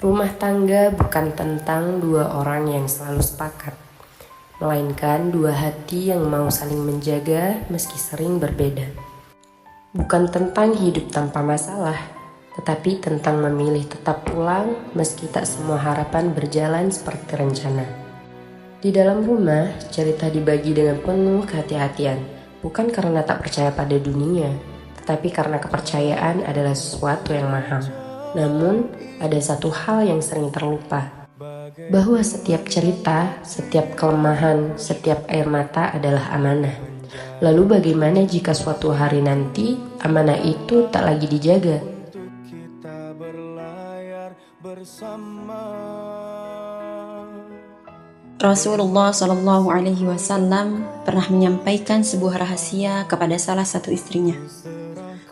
Rumah tangga bukan tentang dua orang yang selalu sepakat, melainkan dua hati yang mau saling menjaga meski sering berbeda. Bukan tentang hidup tanpa masalah, tetapi tentang memilih tetap pulang meski tak semua harapan berjalan seperti rencana. Di dalam rumah, cerita dibagi dengan penuh kehati-hatian, bukan karena tak percaya pada dunia, tetapi karena kepercayaan adalah sesuatu yang mahal. Namun, ada satu hal yang sering terlupa, bahwa setiap cerita, setiap kelemahan, setiap air mata adalah amanah. Lalu bagaimana jika suatu hari nanti amanah itu tak lagi dijaga? Rasulullah Shallallahu Alaihi Wasallam pernah menyampaikan sebuah rahasia kepada salah satu istrinya,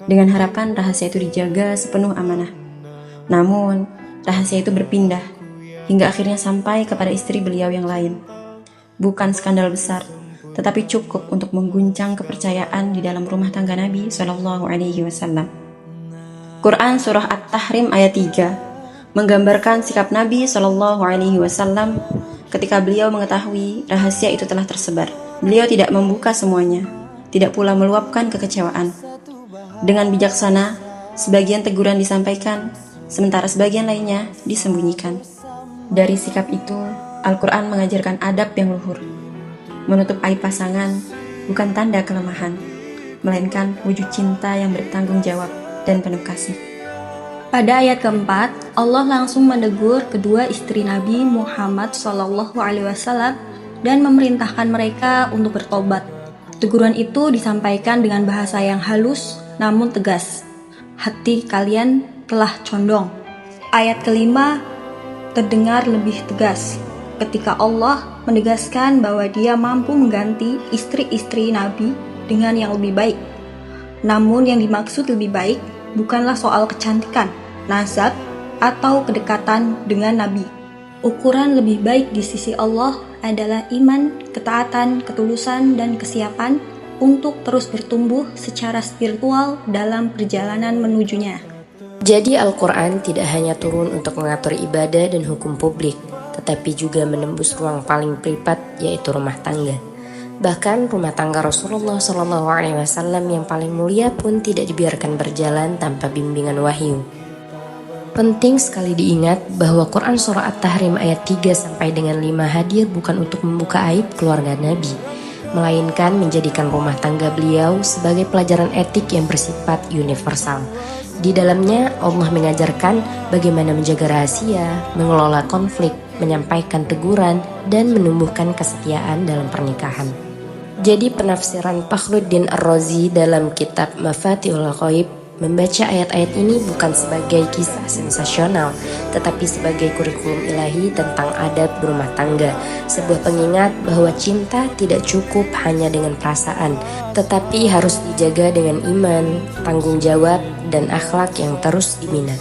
dengan harapan rahasia itu dijaga sepenuh amanah. Namun, rahasia itu berpindah hingga akhirnya sampai kepada istri beliau yang lain. Bukan skandal besar, tetapi cukup untuk mengguncang kepercayaan di dalam rumah tangga Nabi Shallallahu Alaihi Wasallam. Quran Surah At-Tahrim ayat 3 menggambarkan sikap Nabi Shallallahu Alaihi Wasallam ketika beliau mengetahui rahasia itu telah tersebar. Beliau tidak membuka semuanya, tidak pula meluapkan kekecewaan. Dengan bijaksana, sebagian teguran disampaikan, sementara sebagian lainnya disembunyikan. Dari sikap itu, Al-Quran mengajarkan adab yang luhur. Menutup aib pasangan bukan tanda kelemahan, melainkan wujud cinta yang bertanggung jawab dan penuh kasih. Pada ayat keempat, Allah langsung menegur kedua istri Nabi Muhammad SAW dan memerintahkan mereka untuk bertobat. Teguran itu disampaikan dengan bahasa yang halus namun tegas. Hati kalian telah condong. Ayat kelima terdengar lebih tegas ketika Allah menegaskan bahwa Dia mampu mengganti istri-istri Nabi dengan yang lebih baik. Namun yang dimaksud lebih baik bukanlah soal kecantikan, nasab, atau kedekatan dengan Nabi. Ukuran lebih baik di sisi Allah adalah iman, ketaatan, ketulusan, dan kesiapan untuk terus bertumbuh secara spiritual dalam perjalanan menujunya. Jadi Al-Quran tidak hanya turun untuk mengatur ibadah dan hukum publik, tetapi juga menembus ruang paling privat, yaitu rumah tangga. Bahkan rumah tangga Rasulullah SAW yang paling mulia pun tidak dibiarkan berjalan tanpa bimbingan wahyu. Penting sekali diingat bahwa Quran Surah At-Tahrim ayat 3 sampai dengan 5 hadir bukan untuk membuka aib keluarga Nabi, melainkan menjadikan rumah tangga beliau sebagai pelajaran etik yang bersifat universal. Di dalamnya Allah mengajarkan bagaimana menjaga rahasia, mengelola konflik, menyampaikan teguran, dan menumbuhkan kesetiaan dalam pernikahan. Jadi penafsiran Fakhruddin Ar-Razi dalam kitab Mafatihul Ghaib membaca ayat-ayat ini bukan sebagai kisah sensasional, tetapi sebagai kurikulum ilahi tentang adab berumah tangga, sebuah pengingat bahwa cinta tidak cukup hanya dengan perasaan, tetapi harus dijaga dengan iman, tanggung jawab, dan akhlak yang terus dibina.